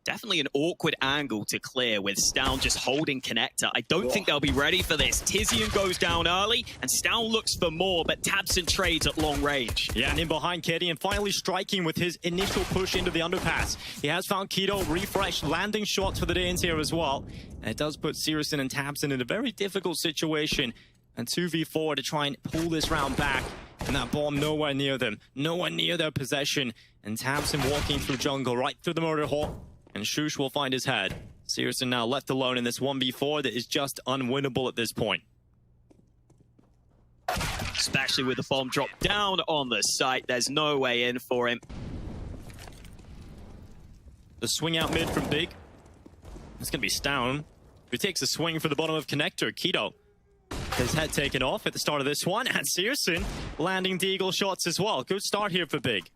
Definitely an awkward angle to clear with Stown just holding connector. I don't think they'll be ready for this. Tizian goes down early, and Stown looks for more, but tabseN trades at long range. Yeah, and in behind Katie, and finally striking with his initial push into the underpass. He has found Keto, refresh, landing shots for the Danes here as well. And it does put Searson and tabseN in a very difficult situation. And 2v4 to try and pull this round back. And that bomb nowhere near them, nowhere near their possession. And tabseN walking through jungle, right through the murder hole. And Shush will find his head. Searson now left alone in this 1v4 that is just unwinnable at this point. Especially with the bomb drop down on the site, there's no way in for him. The swing out mid from Big. It's going to be Stown, who takes a swing for the bottom of connector. Keto, his head taken off at the start of this one. And Searson landing deagle shots as well. Good start here for Big.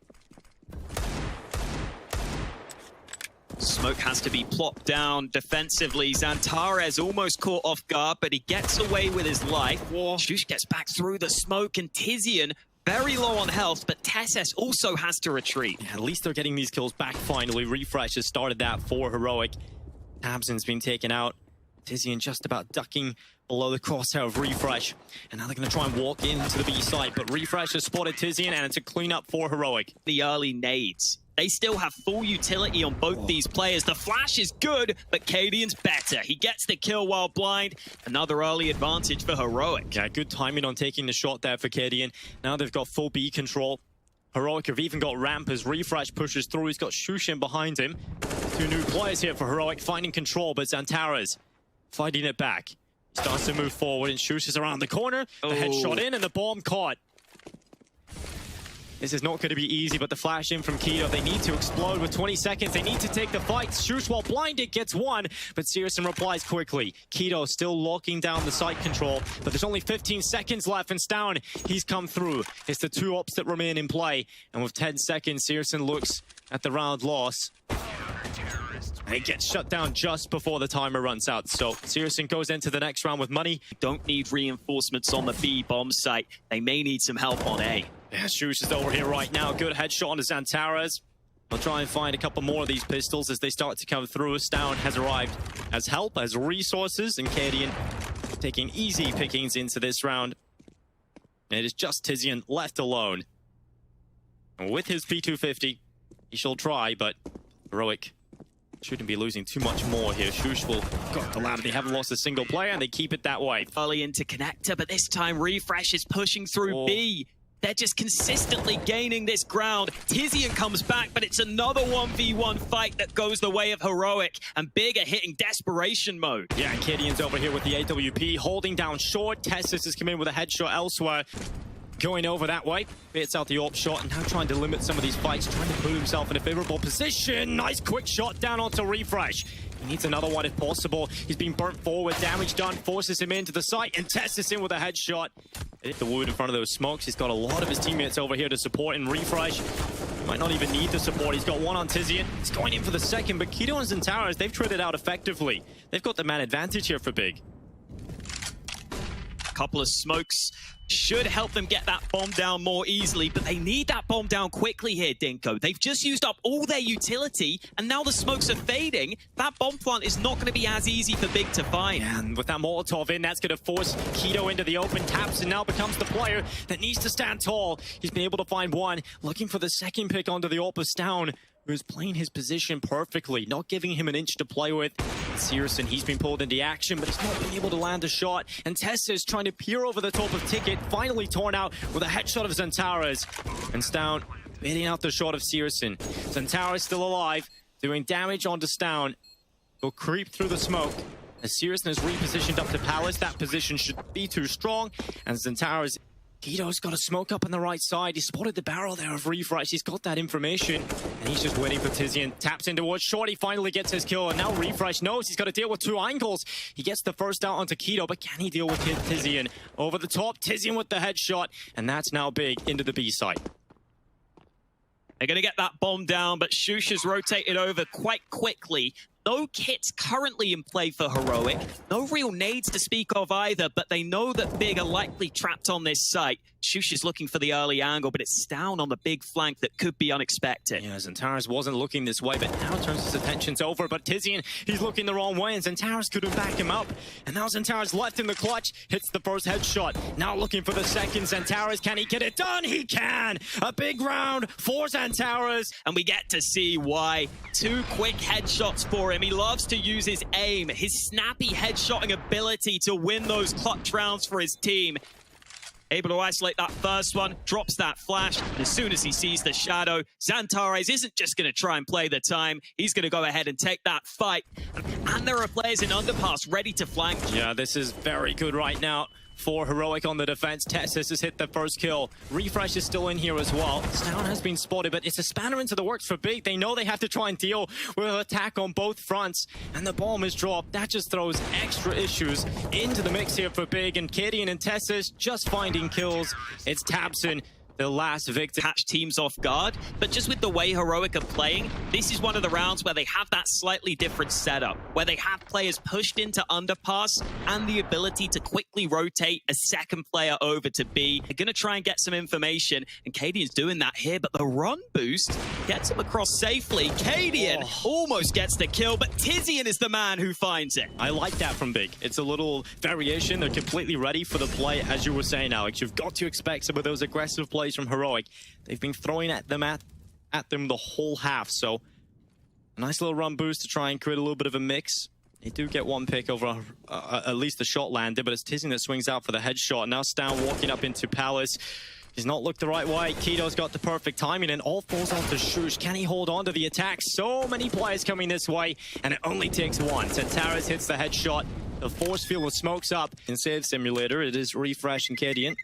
Smoke has to be plopped down defensively. Xantares almost caught off guard, but he gets away with his life. Shush gets back through the smoke, and Tizian very low on health, but Tesses also has to retreat. Yeah, at least they're getting these kills back finally. Refresh has started that for Heroic. tabseN's been taken out. Tizian just about ducking below the crosshair of Refresh. And now they're going to try and walk into the B site, but Refresh has spotted Tizian, and it's a cleanup for Heroic. The early nades. They still have full utility on both these players. The flash is good, but Cadian's better. He gets the kill while blind. Another early advantage for Heroic. Yeah, good timing on taking the shot there for Cadian. Now they've got full B control. Heroic have even got ramp as Refresh pushes through. He's got Shushin behind him. Two new players here for Heroic, finding control, but Xantares fighting it back. Starts to move forward, and Shush is around the corner. The headshot in, and the bomb caught. This is not going to be easy, but the flash in from Keto, they need to explode with 20 seconds. They need to take the fight. Shush, while blinded, gets one, but Searson replies quickly. Keto still locking down the site control, but there's only 15 seconds left, and Stown, he's come through. It's the two ops that remain in play, and with 10 seconds, Searson looks at the round loss. And it gets shut down just before the timer runs out. So Searson goes into the next round with money. Don't need reinforcements on the B bomb site. They may need some help on A. Yeah, Shush is over here right now. Good headshot on Xantares. We'll try and find a couple more of these pistols as they start to come through. Stown has arrived as help, as resources, and Cadian taking easy pickings into this round. And it is just Tizian left alone. And with his P250, he shall try, but Heroic shouldn't be losing too much more here. Shush will got the ladder. They haven't lost a single player, and they keep it that way. Early into connector, but this time Refresh is pushing through B. They're just consistently gaining this ground. Tizian comes back, but it's another 1v1 fight that goes the way of Heroic, and Big are hitting desperation mode. Yeah, Cadian's over here with the AWP, holding down short. Testis has come in with a headshot elsewhere. Going over that way, bits out the AWP shot, and now trying to limit some of these fights, trying to put himself in a favorable position. Nice quick shot down onto Refresh. He needs another one if possible. He's been burnt forward, damage done, forces him into the site, and Testis in with a headshot. Hit the wood in front of those smokes. He's got a lot of his teammates over here to support, and Refresh might not even need the support. He's got one on Tizian. He's going in for the second, but Keto and Xantares, they've traded out effectively. They've got the man advantage here for Big. Couple of smokes should help them get that bomb down more easily, but they need that bomb down quickly here, Dinko. They've just used up all their utility, and now the smokes are fading. That bomb plant is not going to be as easy for Big to find. Yeah, and with that Molotov in, that's going to force Keto into the open. tabseN now becomes the player that needs to stand tall. He's been able to find one, looking for the second pick onto the AWP. Stown, who's playing his position perfectly, not giving him an inch to play with. Searson, he's been pulled into action, but he's not been able to land a shot. And Tessa is trying to peer over the top of Ticket, finally torn out with a headshot of Xantares. And Stown hitting out the shot of Searson. Xantares still alive, doing damage onto Stown. He'll creep through the smoke. As Searson is repositioned up to Palace, that position should be too strong. And Xantares, Keto's got a smoke up on the right side. He spotted the barrel there of Refresh. He's got that information. And he's just waiting for Tizian. Taps in towards short. He finally gets his kill. And now Refresh knows he's got to deal with two angles. He gets the first out onto Keto, but can he deal with Tizian? Over the top, Tizian with the headshot. And that's now Big into the B site. They're going to get that bomb down, but Shush has rotated over quite quickly. No kits currently in play for Heroic. No real nades to speak of either, but they know that Big are likely trapped on this site. Shush is looking for the early angle, but it's down on the big flank that could be unexpected. Yeah, Xantares wasn't looking this way, but now turns his attentions over. But Tizian, he's looking the wrong way, and Xantares couldn't back him up. And now Xantares left in the clutch, hits the first headshot. Now looking for the second. Xantares, can he get it done? He can! A big round for Xantares. And we get to see why. 2 quick headshots for him. He loves to use his aim, his snappy headshotting ability to win those clutch rounds for his team. Able to isolate that first one, drops that flash, and as soon as he sees the shadow, Xantares isn't just going to try and play the time, he's going to go ahead and take that fight. And there are players in underpass ready to flank. Yeah, this is very good right now for Heroic on the defense. Tessus has hit the first kill. Refresh is still in here as well. Stown has been spotted, but it's a spanner into the works for Big. They know they have to try and deal with an attack on both fronts, and the bomb is dropped. That just throws extra issues into the mix here for Big, and Kadian and Tessus just finding kills. It's Tabson, the last victim. Catch teams off guard, but just with the way Heroic are playing, this is one of the rounds where they have that slightly different setup, where they have players pushed into underpass and the ability to quickly rotate a second player over to B. They're going to try and get some information, and Kadian's doing that here, but the run boost gets him across safely. Kadian almost gets the kill, but Tizian is the man who finds it. I like that from Big. It's a little variation. They're completely ready for the play, as you were saying, Alex. You've got to expect some of those aggressive plays from Heroic. They've been throwing at them the whole half, so a nice little run boost to try and create a little bit of a mix. They do get one pick over at least the shot landed, but it's Tizian that swings out for the headshot. Now Stown walking up into Palace. He's not looked the right way. Keto's got the perfect timing, and all falls onto Shush. Can he hold on to the attack? So many players coming this way, and it only takes one. Xantares hits the headshot. The force field smokes up. In Save Simulator, it is Refresh and Kadian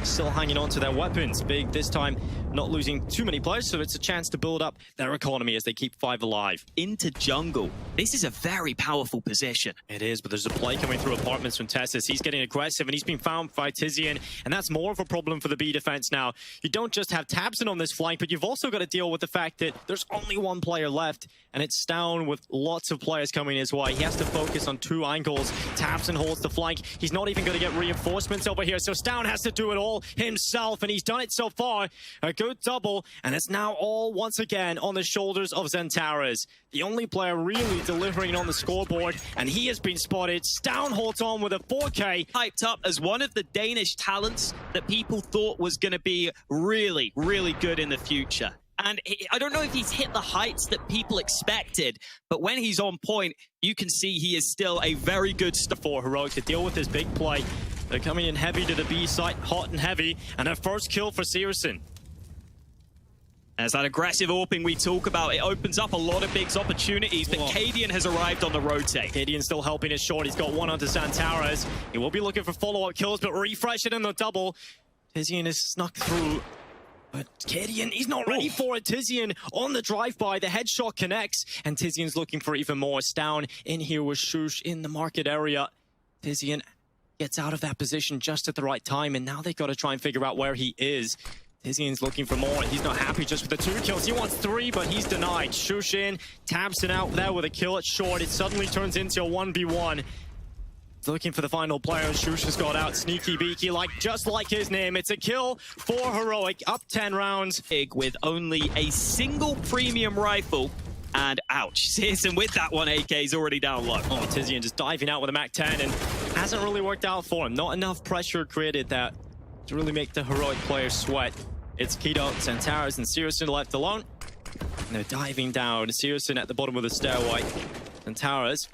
still hanging on to their weapons. Big this time not losing too many players, so it's a chance to build up their economy as they keep 5 alive. Into jungle. This is a very powerful position. It is, but there's a play coming through apartments from Tessus. He's getting aggressive, and he's been found by Tizian, and that's more of a problem for the B defense now. You don't just have Tabson on this flank, but you've also got to deal with the fact that there's only one player left, and it's Stown with lots of players coming his way. He has to focus on 2 angles. Tabson holds the flank. He's not even going to get reinforcements over here, so Stown has to do it all himself, and he's done it so far. A good double, and it's now all once again on the shoulders of Xantares, the only player really delivering on the scoreboard, and he has been spotted. Stown holds on with a 4K. Hyped up as one of the Danish talents that people thought was going to be really, really good in the future. And I don't know if he's hit the heights that people expected, but when he's on point, you can see he is still a very good stuff for Heroic to deal with this big play. They're coming in heavy to the B site, hot and heavy, and a first kill for Searson. As that aggressive AWPing we talk about, it opens up a lot of Big's opportunities, but Kadian has arrived on the rotate. Kadian still helping his short. He's got one onto Xantares. He will be looking for follow-up kills, but Refresh it in the double. Tizian is snuck through. But Kadian, he's not ready for it. Tizian on the drive-by, the headshot connects, and Tizian's looking for even more. Stown in here with Shush in the market area. Tizian gets out of that position just at the right time, and now they've got to try and figure out where he is. Tizian's looking for more. He's not happy just with the 2 kills. He wants 3, but he's denied. Shush in, Tabson out there with a kill at short. It suddenly turns into a 1v1. Looking for the final player. Shush has got out. Sneaky Beaky, just like his name. It's a kill for Heroic, up 10 rounds. Big with only a single premium rifle. And ouch, Searson with that one, AK's already down low. Oh, Tizian just diving out with a MAC-10, and hasn't really worked out for him. Not enough pressure created that to really make the Heroic players sweat. It's Keto, Xantares, and Searson left alone. And they're diving down. Searson at the bottom of the stairway. Xantares,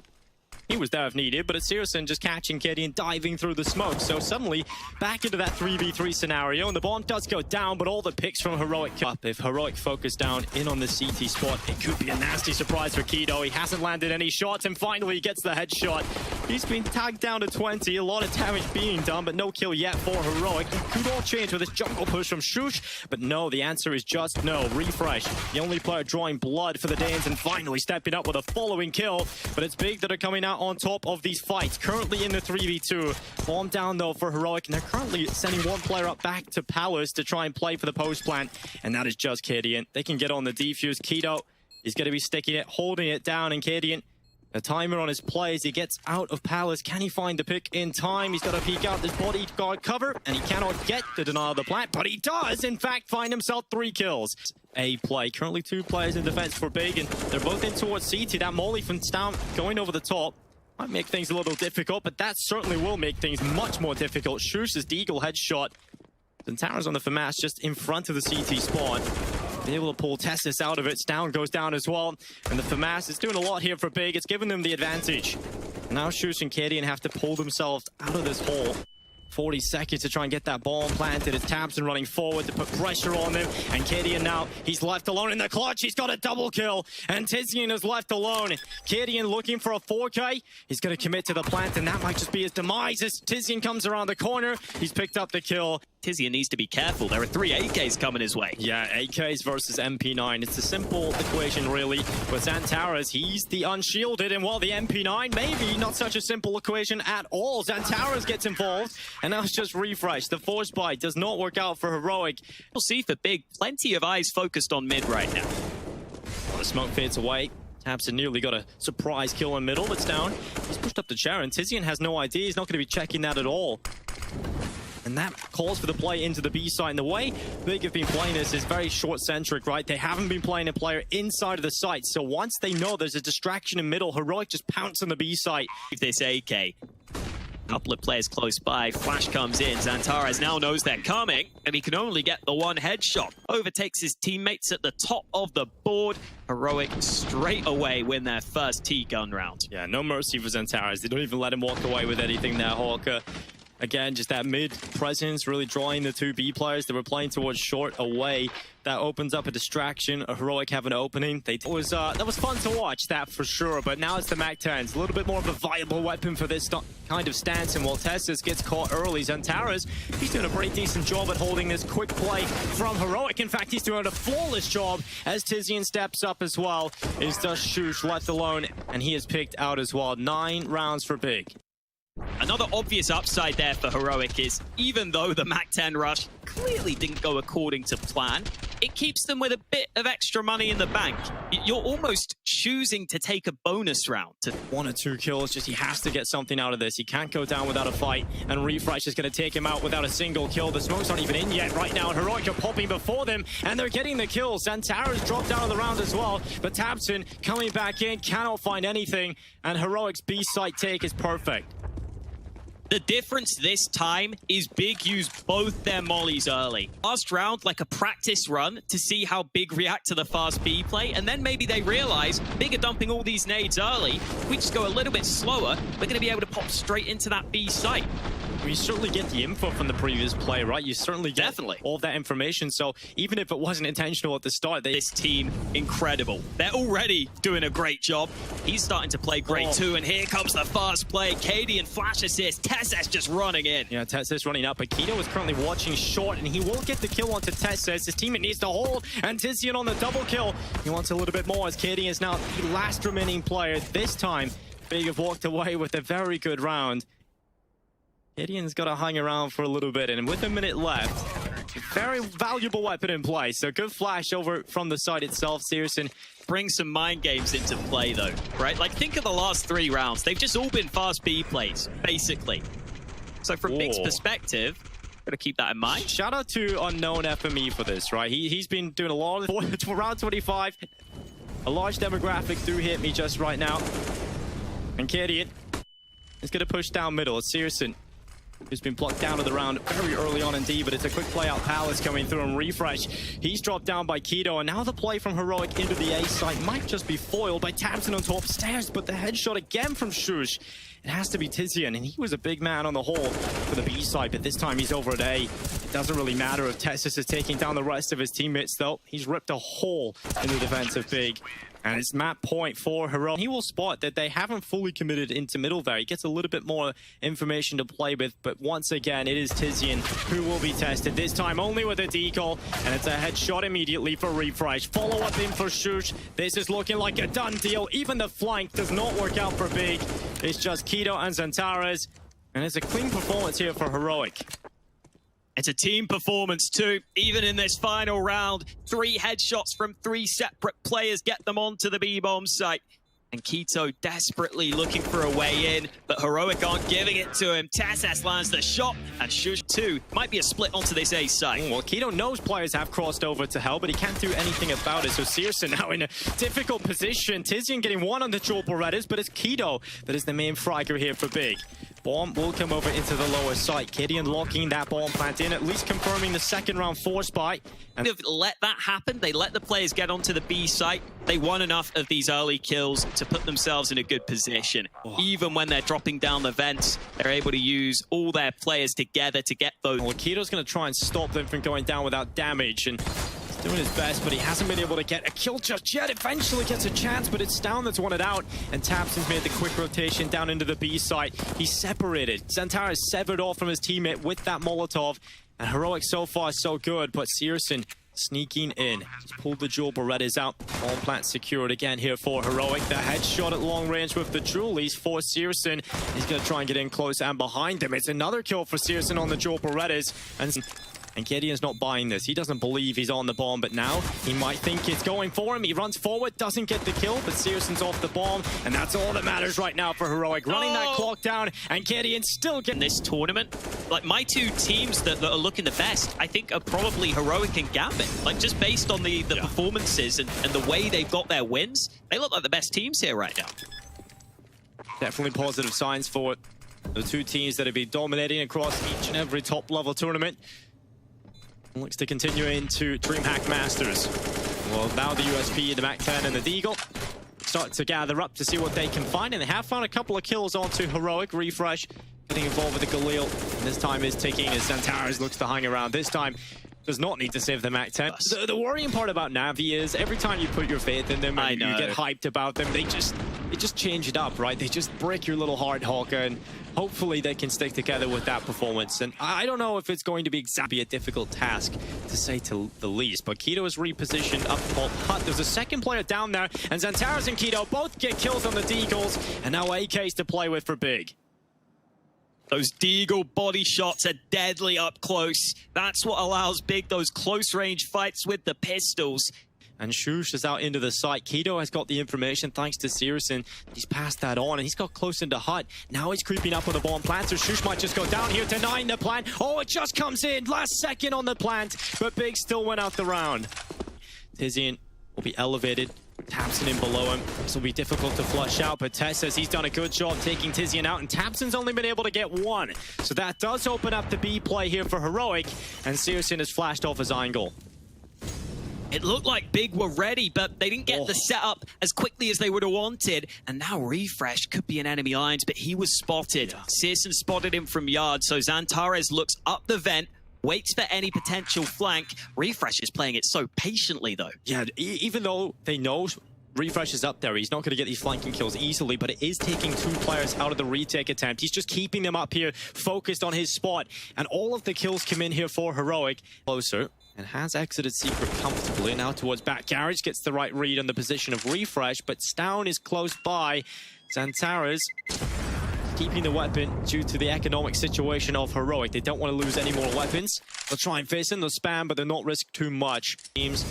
he was there if needed, but it's Searson just catching Kadian, diving through the smoke. So suddenly, back into that 3v3 scenario, and the bomb does go down, but all the picks from Heroic up. If Heroic focus down in on the CT spot, it could be a nasty surprise for Keto. He hasn't landed any shots, and finally he gets the headshot. He's been tagged down to 20, a lot of damage being done, but no kill yet for Heroic. It could all change with this jungle push from Shush, but no, the answer is just no. Refresh, the only player drawing blood for the Danes, and finally stepping up with a following kill, but it's Big that are coming out on top of these fights, currently in the 3v2. Bomb down though for Heroic, and they're currently sending one player up back to Palace to try and play for the post plant, and that is just Kadian. They can get on the defuse. Keto is going to be sticking it, holding it down, and Kadian The timer on his plays, he gets out of Palace. Can he find the pick in time? He's got to peek out this bodyguard cover, and he cannot get the denial of the plant, but he does, in fact, find himself 3 kills. A play. Currently 2 players in defense for Big, and they're both in towards CT. That molly from Stam going over the top might make things a little difficult, but that certainly will make things much more difficult. Shush's Deagle headshot. Zantara's on the FAMAS just in front of the CT spawn. Be able to pull Testis out of it. Stown goes down as well. And the FAMAS is doing a lot here for Big. It's giving them the advantage. Now Shush and Kadian have to pull themselves out of this hole. 40 seconds to try and get that bomb planted. It's Tabson running forward to put pressure on them. And Kadian now, he's left alone in the clutch. He's got a double kill. And Tizian is left alone. Kadian looking for a 4K. He's going to commit to the plant, and that might just be his demise. As Tizian comes around the corner, he's picked up the kill. Tizian needs to be careful. There are 3 AKs coming his way. Yeah, AKs versus MP9. It's a simple equation, really. With Xantaras, he's the unshielded, and while the MP9, maybe not such a simple equation at all. Xantaras gets involved, and now it's just refresh. The force bite does not work out for Heroic. We'll see for Big. Plenty of eyes focused on mid right now. Well, the smoke fades away. Tabson nearly got a surprise kill in middle, but it's down. He's pushed up the chair, and Tizian has no idea. He's not going to be checking that at all. And that calls for the play into the B site. And the way Big have been playing this is very short-centric, right? They haven't been playing a player inside of the site. So once they know there's a distraction in middle, Heroic just pounce on the B site. This AK. Couple of players close by. Flash comes in. Xantaras now knows they're coming, and he can only get the 1 headshot. Overtakes his teammates at the top of the board. Heroic straight away win their first T-gun round. Yeah, no mercy for Xantaras. They don't even let him walk away with anything there, Hawker. Again, just that mid presence really drawing the 2 B players that were playing towards short away. That opens up a distraction. A Heroic have an opening. That was fun to watch, that for sure. But now it's the MAC-10s. A little bit more of a viable weapon for this kind of stance. And while Testis gets caught early, Xantaras, he's doing a pretty decent job at holding this quick play from Heroic. In fact, he's doing a flawless job as Tizian steps up as well. It's just Shush left alone, and he is picked out as well. 9 rounds for Big. Another obvious upside there for Heroic is, even though the MAC-10 rush clearly didn't go according to plan, it keeps them with a bit of extra money in the bank. You're almost choosing to take a bonus round. 1 or 2 kills, just he has to get something out of this. He can't go down without a fight, and Refresh is going to take him out without a single kill. The smoke's not even in yet right now, and Heroic are popping before them, and they're getting the kills. Xantaras dropped down of the round as well, but Tabson coming back in, cannot find anything, and Heroic's B site take is perfect. The difference this time is Big used both their mollies early. Last round, like a practice run to see how Big react to the fast B play, and then maybe they realize Big are dumping all these nades early. If we just go a little bit slower, we're going to be able to pop straight into that B site. You certainly get the info from the previous play, right? You certainly get Definitely all of that information. So even if it wasn't intentional at the start, this team, incredible. They're already doing a great job. He's starting to play great too, and here comes the fast play. Kadian flash assist. Tessis just running in. Yeah, Tessis running up, but Keto is currently watching short, and he will get the kill onto Tessis. His teammate needs to hold, and Tizian on the double kill. He wants a little bit more, as Kadian is now the last remaining player. This time, Big have walked away with a very good round. Gideon's got to hang around for a little bit, and with a minute left, very valuable weapon in play. So good flash over from the side itself. Searson brings some mind games into play, though, right? Like, think of the last 3 rounds. They've just all been fast B plays, basically. So from Big's perspective, gotta keep that in mind. Shout out to Unknown FME for this, right? He's been doing a lot of round 25. A large demographic do hit me just right now. And Gideon is gonna push down middle. It's Searson, who's been plucked down to the round very early on indeed, but it's a quick play out. Palace coming through and Refresh. He's dropped down by Keto, and now the play from Heroic into the A site might just be foiled by Tabson on top stairs, but the headshot again from Shush. It has to be Tizian, and he was a big man on the hole for the B side, but this time he's over at A. It doesn't really matter if Tessis is taking down the rest of his teammates, though. He's ripped a hole in the defense of Big. And it's map point for Heroic. He will spot that they haven't fully committed into middle there. He gets a little bit more information to play with, but once again, it is Tizian who will be tested. This time only with a decal, and it's a headshot immediately for Refresh. Follow-up in for Shush. This is looking like a done deal. Even the flank does not work out for Big. It's just Keto and Xantaras, and it's a clean performance here for Heroic. It's a team performance too, even in this final round. 3 headshots from 3 separate players get them onto the B-bomb site. And Keto desperately looking for a way in, but Heroic aren't giving it to him. Tassas lands the shot, and Shush 2 might be a split onto this A site. Well, Keto knows players have crossed over to Hell, but he can't do anything about it. So Searson now in a difficult position. Tizian getting one on the dual Berettas, but it's Keto that is the main fragger here for Big. Bomb will come over into the lower site. Gideon locking that bomb plant in, at least confirming the second round force buy. And if let that happen, they let the players get onto the B site. They won enough of these early kills to put themselves in a good position. Even when they're dropping down the vents, they're able to use all their players together to get those. Well, Keto's going to try and stop them from going down without damage, and he's doing his best, but he hasn't been able to get a kill just yet. Eventually gets a chance, but it's Down that's won it out, and Tapson's made the quick rotation down into the B site. He's separated. Xantara is severed off from his teammate with that Molotov, and Heroic so far so good, but Searson sneaking in. Just pulled the dual Berettas out. Bomb plant secured again here for Heroic. The headshot at long range with the Julies for Searson. He's going to try and get in close and behind him. It's another kill for Searson on the dual Berettas. And Gideon's not buying this. He doesn't believe he's on the bomb, but now he might think it's going for him. He runs forward, doesn't get the kill, but Searson's off the bomb, and that's all that matters right now for Heroic. Running that clock down, and Gideon still getting this tournament. Like, my two teams that are looking the best, I think, are probably Heroic and Gambit. Like, just based on the performances and the way they've got their wins, they look like the best teams here right now. Definitely positive signs for the two teams that have been dominating across each and every top-level tournament. Looks to continue into Dreamhack Masters. Well, now the USP, the MAC-10, and the Deagle start to gather up to see what they can find, and they have found a couple of kills onto Heroic. Refresh getting involved with the Galil, and this time is ticking as Xantares looks to hang around. This time does not need to save the MAC-10. The worrying part about Na'Vi is every time you put your faith in them and you get hyped about them, they just change it up, right? They just break your little heart, Hawker, and hopefully they can stick together with that performance. And I don't know if it's going to be exactly a difficult task, to say to the least, but Keto is repositioned up top hut. There's a second player down there, and Xantares and Keto both get kills on the Deagles, and now AKs to play with for Big. Those Deagle body shots are deadly up close. That's what allows Big those close range fights with the pistols. And Shush is out into the site. Keto has got the information thanks to Searson. He's passed that on, and he's got close into hut. Now he's creeping up on the bomb plant, so Shush might just go down here, denying the plant. Oh, it just comes in last second on the plant, but Big still went out the round. Tizian will be elevated. Tapson in below him. This will be difficult to flush out, but Tess says he's done a good job taking Tizian out, and Tapson's only been able to get one. So that does open up the B play here for Heroic, and Searson has flashed off his angle. It looked like Big were ready, but they didn't get the setup as quickly as they would have wanted. And now Refresh could be in enemy lines, but he was spotted. Searson spotted him from yard, so Xantares looks up the vent, waits for any potential flank. Refresh is playing it so patiently, though. Yeah, even though they know Refresh is up there, he's not going to get these flanking kills easily, but it is taking two players out of the retake attempt. He's just keeping them up here, focused on his spot, and all of the kills come in here for Heroic. Closer, and has exited Secret comfortably. Now towards back garage, gets the right read on the position of Refresh, but Stown is close by. Xantares keeping the weapon due to the economic situation of Heroic. They don't want to lose any more weapons. They'll try and face in, they'll spam, but they'll not risk too much. Teams,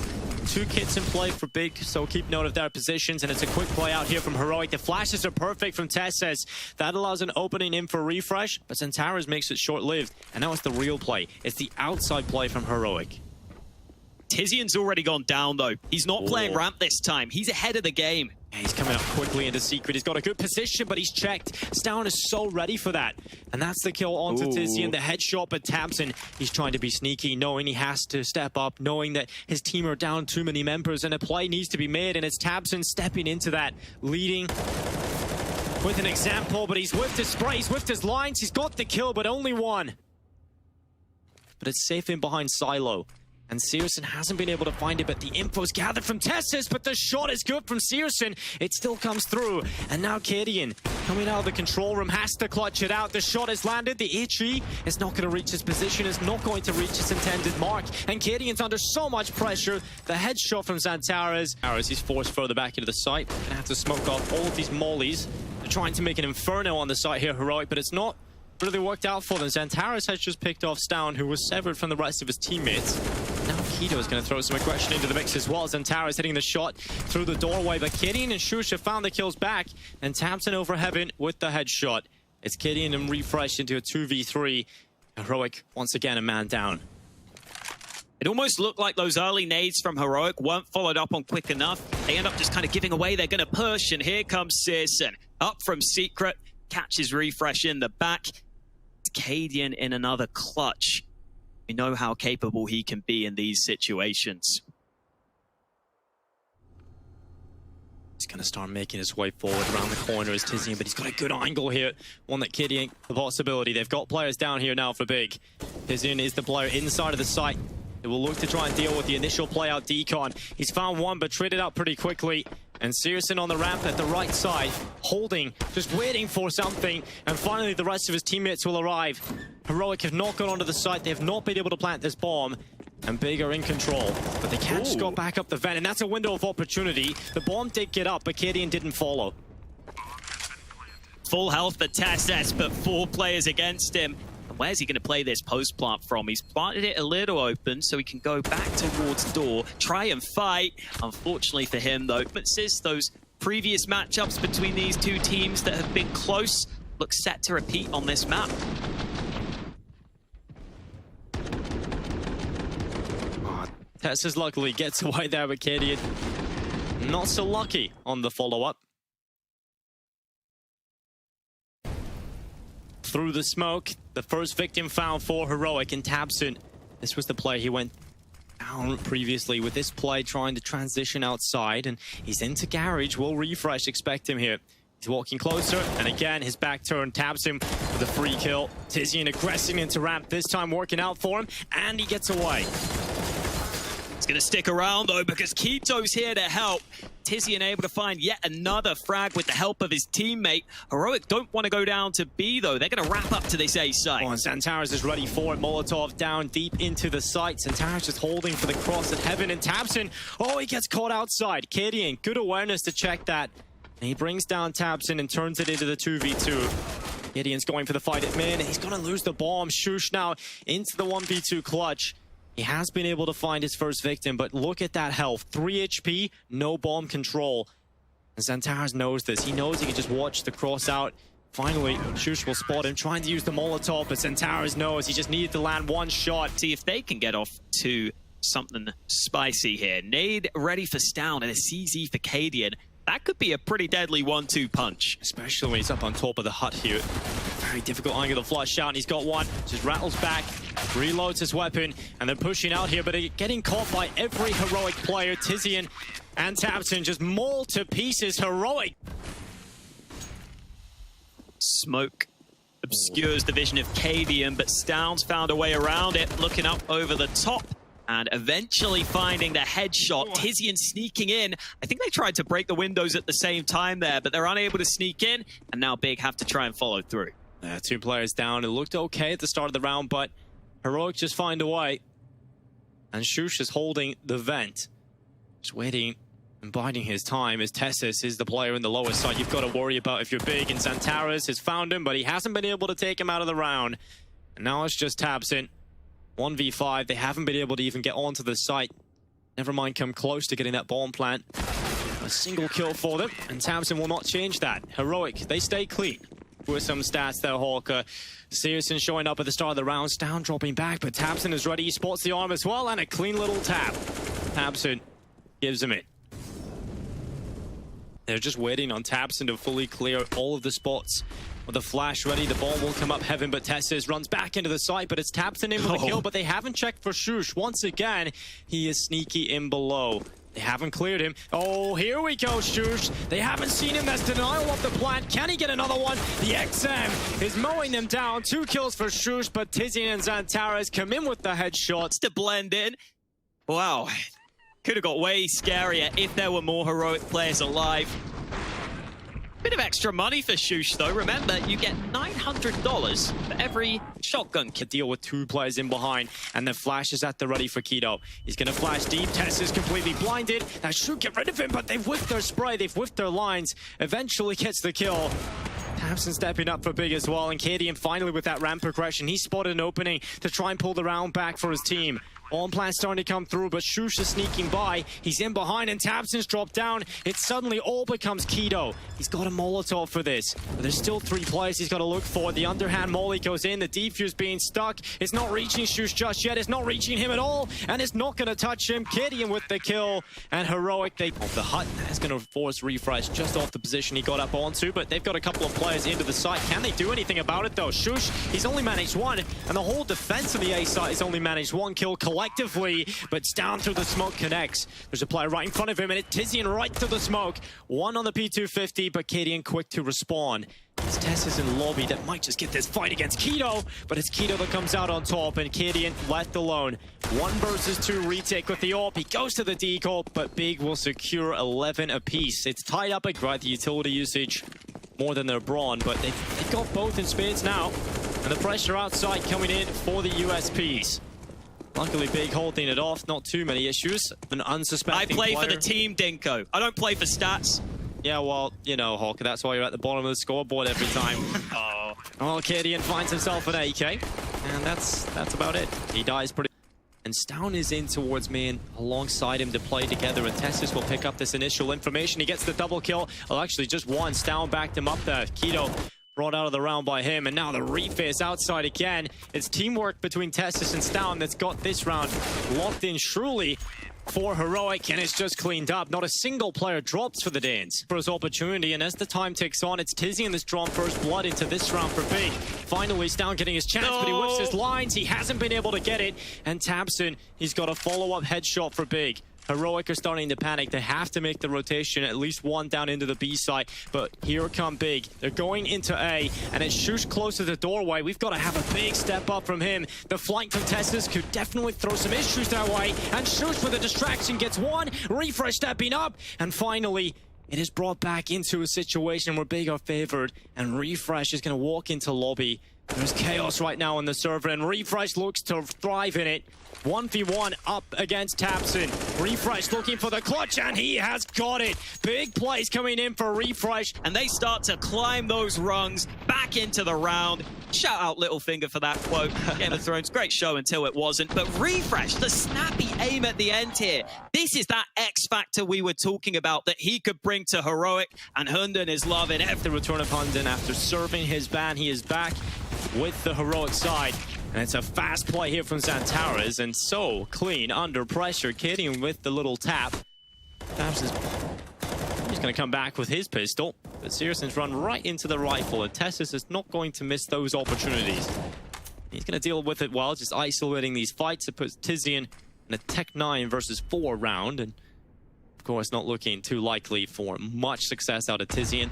two kits in play for Big, so keep note of their positions, and it's a quick play out here from Heroic. The flashes are perfect from Tesses. That allows an opening in for Refresh, but Xantares makes it short-lived, and now it's the real play. It's the outside play from Heroic. Tizian's already gone down, though. He's not playing ramp this time. He's ahead of the game. Yeah, he's coming up quickly into Secret. He's got a good position, but he's checked. Stown is so ready for that. And that's the kill onto Tizian. The headshot, but Tapson, he's trying to be sneaky, knowing he has to step up, knowing that his team are down too many members, and a play needs to be made, and it's Tapson stepping into that, leading with an example, but he's whiffed his spray, he's whiffed his lines, he's got the kill, but only one. But it's safe in behind Silo. And Searson hasn't been able to find it, but the info's gathered from Tessis, but the shot is good from Searson. It still comes through. And now Gideon, coming out of the control room, has to clutch it out. The shot is landed. The HE is not going to reach his position, is not going to reach its intended mark. And Gideon's under so much pressure. The headshot from Xantares. He's forced further back into the site. Gonna have to smoke off all of these mollies. They're trying to make an inferno on the site here, Heroic, but it's not really worked out for them. Xantares has just picked off Stown, who was severed from the rest of his teammates. Now Keto is going to throw some aggression into the mix as well. Zantara is hitting the shot through the doorway, but Gideon and Shush have found the kills back, and Tamsin over Heaven with the headshot. It's Gideon and Refresh into a 2v3. Heroic, once again, a man down. It almost looked like those early nades from Heroic weren't followed up on quick enough. They end up just kind of giving away. They're going to push, and here comes Sis, and up from Secret, catches Refresh in the back. It's Cadian in another clutch. We know how capable he can be in these situations. He's going to start making his way forward around the corner as Tizian, but he's got a good angle here. One that Kitty ain't the possibility. They've got players down here now for big. Tizian is the player inside of the site. They will look to try and deal with the initial play-out decon. He's found one, but traded out pretty quickly. And Searson on the ramp at the right side, holding, just waiting for something. And finally, the rest of his teammates will arrive. Heroic have not gone onto the site. They have not been able to plant this bomb. And Big are in control, but they can't just go back up the vent. And that's a window of opportunity. The bomb did get up, but Cadian didn't follow. Full health for Testes, but 4 players against him. Where's he going to play this post plant from? He's planted it a little open so he can go back towards door, try and fight. Unfortunately for him, though, but since those previous matchups between these two teams that have been close look set to repeat on this map. Testes luckily gets away there with Cadian. Not so lucky on the follow-up. Through the smoke, the first victim found for Heroic and Tabson. This was the play he went down previously with this play trying to transition outside, and he's into Garage. Will Refresh expect him here? He's walking closer, and again, his back turn taps him with a free kill. Tizian aggressing into ramp, this time working out for him, and he gets away. He's going to stick around, though, because Keto's here to help. Tizian able to find yet another frag with the help of his teammate. Heroic don't want to go down to B, though. They're going to wrap up to this A site. Oh, and Zantaras is ready for it. Molotov down deep into the site. Zantaras just holding for the cross at Heaven, and Tabson, oh, he gets caught outside. Cadian, good awareness to check that. And he brings down Tabson and turns it into the 2v2. Gideon's going for the fight at mid. He's going to lose the bomb. Shush now into the 1v2 clutch. He has been able to find his first victim, but look at that health. 3 HP, no bomb control. And Zantaras knows this. He knows he can just watch the cross out. Finally, Shush will spot him, trying to use the Molotov, but Zantaras knows he just needed to land one shot. See if they can get off to something spicy here. Nade ready for Stown and a CZ for Cadian. That could be a pretty deadly 1-2 punch. Especially when he's up on top of the hut here. Very difficult angle to flush out, and he's got one. Just rattles back, reloads his weapon, and they're pushing out here, but getting caught by every Heroic player. Tizian and Tabson just mauled to pieces. Heroic. Smoke obscures the vision of Cadian, but Stown's found a way around it, looking up over the top. And eventually finding the headshot. Tizian sneaking in. I think they tried to break the windows at the same time there, but they're unable to sneak in. And now Big have to try and follow through. 2 players down. It looked okay at the start of the round, but Heroic just find a way. And Shush is holding the vent. Just waiting and biding his time as Testes is the player in the lowest side you've got to worry about if you're Big. And Zantaras has found him, but he hasn't been able to take him out of the round. And now it's just Tabson. 1v5, they haven't been able to even get onto the site. Never mind come close to getting that bomb plant. A single kill for them, and Tabson will not change that. Heroic, they stay clean. With some stats there, Hawker. Searson showing up at the start of the round, Stown dropping back, but Tabson is ready. He spots the arm as well, and a clean little tap. Tabson gives him it. They're just waiting on Tabson to fully clear all of the spots. With the flash ready, the ball will come up Heaven, but Testes runs back into the site, but it's Tabson in with the kill, but they haven't checked for Shush. Once again, he is sneaky in below. They haven't cleared him. Oh, here we go, Shush. They haven't seen him. That's denial of the plant. Can he get another one? The XM is mowing them down. 2 kills for Shush, but Tizian and Zantaras come in with the headshots to blend in. Wow. Could have got way scarier if there were more Heroic players alive. Bit of extra money for Shush, though. Remember, you get $900 for every shotgun to deal with 2 players in behind, and the flash is at the ready for Keto. He's going to flash deep. Tess is completely blinded. That should get rid of him, but they've whiffed their spray. They've whiffed their lines. Eventually gets the kill. Tabson stepping up for Big as well, and Cadian finally with that ramp progression. He spotted an opening to try and pull the round back for his team. Bomb plant starting to come through, but Shush is sneaking by. He's in behind, and tabseN's dropped down. It suddenly all becomes Keto. He's got a Molotov for this. But there's still 3 players he's got to look for. The underhand molly goes in. The defuse being stuck. It's not reaching Shush just yet. It's not reaching him at all, and it's not going to touch him. Gideon with the kill, and Heroic, they off the hut. That's going to force Refresh just off the position he got up onto, but they've got a couple of players into the site. Can they do anything about it, though? Shush, he's only managed 1, and the whole defense of the A site has only managed 1 kill collectively, but it's down through the smoke connects. There's a player right in front of him, and it's TiZiAN right through the smoke. 1 on the P250, but Gideon quick to respawn. It's Tessus in lobby that might just get this fight against Keto, but it's Keto that comes out on top, and Gideon left alone. 1 versus 2 retake with the AWP. He goes to the decoy, but Big will secure 11 apiece. It's tied up at the utility usage more than their brawn, but they've got both in spades now, and the pressure outside coming in for the USPs. Luckily, Big holding it off. Not too many issues. An unsuspecting I play player. for the team, Dinko. I don't play for stats. Yeah, well, you know, Hawk, that's why you're at the bottom of the scoreboard every time. Well, Gideon finds himself an AK, and that's about it. He dies pretty... And Stown is in towards main alongside him to play together, and Tessus will pick up this initial information. He gets the double kill. Well, actually, just 1. Stown backed him up there. Keto brought out of the round by him, and now the reface outside again. It's teamwork between Tessus and Stown that's got this round locked in truly for Heroic, and it's just cleaned up. Not a single player drops for the Danes for his opportunity, and as the time ticks on, it's TiZiAN that's drawn first blood into this round for Big. Finally, Stown getting his chance, but he whips his lines. He hasn't been able to get it, and tabseN, he's got a follow-up headshot for Big. Heroic are starting to panic. They have to make the rotation, at least 1 down into the B site. But here come Big. They're going into A, and it's Shush close to the doorway. We've got to have a big step up from him. The flank from Tessus could definitely throw some issues their way, and Shush with a distraction gets 1. Refresh stepping up, and finally, it is brought back into a situation where Big are favored, and Refresh is going to walk into lobby. There's chaos right now on the server, and Refresh looks to thrive in it. 1v1 up against tabseN. Refresh looking for the clutch, and he has got it. Big plays coming in for Refresh. And they start to climb those rungs back into the round. Shout out Littlefinger for that quote. Game of Thrones, great show until it wasn't. But Refresh, the snappy aim at the end here. This is that X factor we were talking about that he could bring to Heroic, and Hunden is loving it. The return of Hunden after serving his ban, he is back with the Heroic side. And it's a fast play here from Xantares, and so clean under pressure. Gideon with the little tap. He's going to come back with his pistol, but Searson's run right into the rifle, and Tessus is not going to miss those opportunities. He's going to deal with it well, just isolating these fights. It puts TiZiAN in a Tech 9 versus 4 round, and of course not looking too likely for much success out of TiZiAN.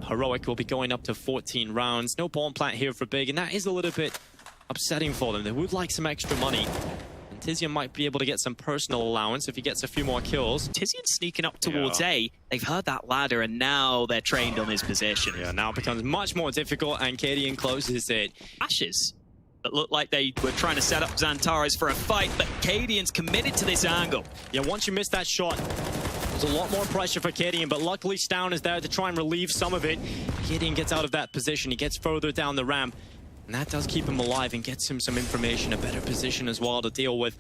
Heroic will be going up to 14 rounds. No bomb plant here for Big, and that is a little bit upsetting for them. They would like some extra money. And TiZiAN might be able to get some personal allowance if he gets a few more kills. TiZiAN's sneaking up towards A. They've heard that ladder, and now they're trained on his position. Yeah, now it becomes much more difficult, and Gideon closes it. Ashes that looked like they were trying to set up Xantares for a fight, but Gideon's committed to this angle. Yeah, once you miss that shot, there's a lot more pressure for Gideon, but luckily Stown is there to try and relieve some of it. Gideon gets out of that position. He gets further down the ramp, and that does keep him alive and gets him some information, a better position as well to deal with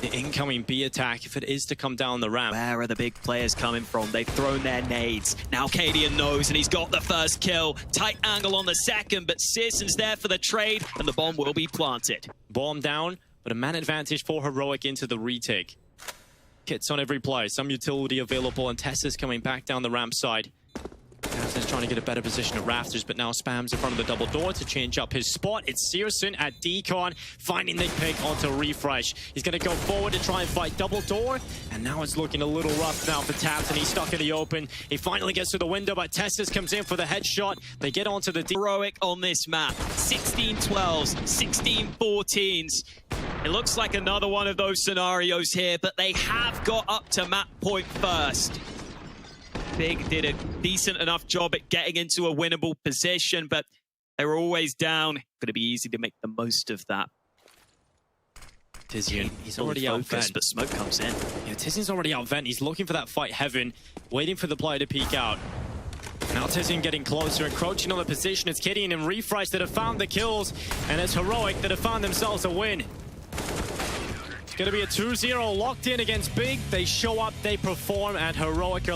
the incoming B attack if it is to come down the ramp. Where are the big players coming from? They've thrown their nades. Now Gideon knows, and he's got the first kill. Tight angle on the second, but Searson's there for the trade, and the bomb will be planted. Bomb down, but a man advantage for Heroic into the retake. Kits on every player, some utility available, and Tessus coming back down the ramp side. Is trying to get a better position at rafters, but now spams in front of the double door to change up his spot. It's Searson at Decon, finding the pick onto Refresh. He's going to go forward to try and fight double door, and now it's looking a little rough now for tabseN. He's stuck in the open. He finally gets to the window, but Tessus comes in for the headshot. They get onto the Heroic on this map. 16-12s, 16-14s. It looks like another one of those scenarios here, but they have got up to map point first. Big did a decent enough job at getting into a winnable position, but they were always down. Going to be easy to make the most of that. TiZiAN, he's already out vent, but smoke comes in. Yeah, TiZiAN's already out vent. He's looking for that fight heaven, waiting for the player to peek out. Now TiZiAN getting closer, encroaching on the position. It's Gideon and Refresh that have found the kills, and it's Heroic that have found themselves a win. It's going to be a 2-0 locked in against Big. They show up, they perform, and Heroica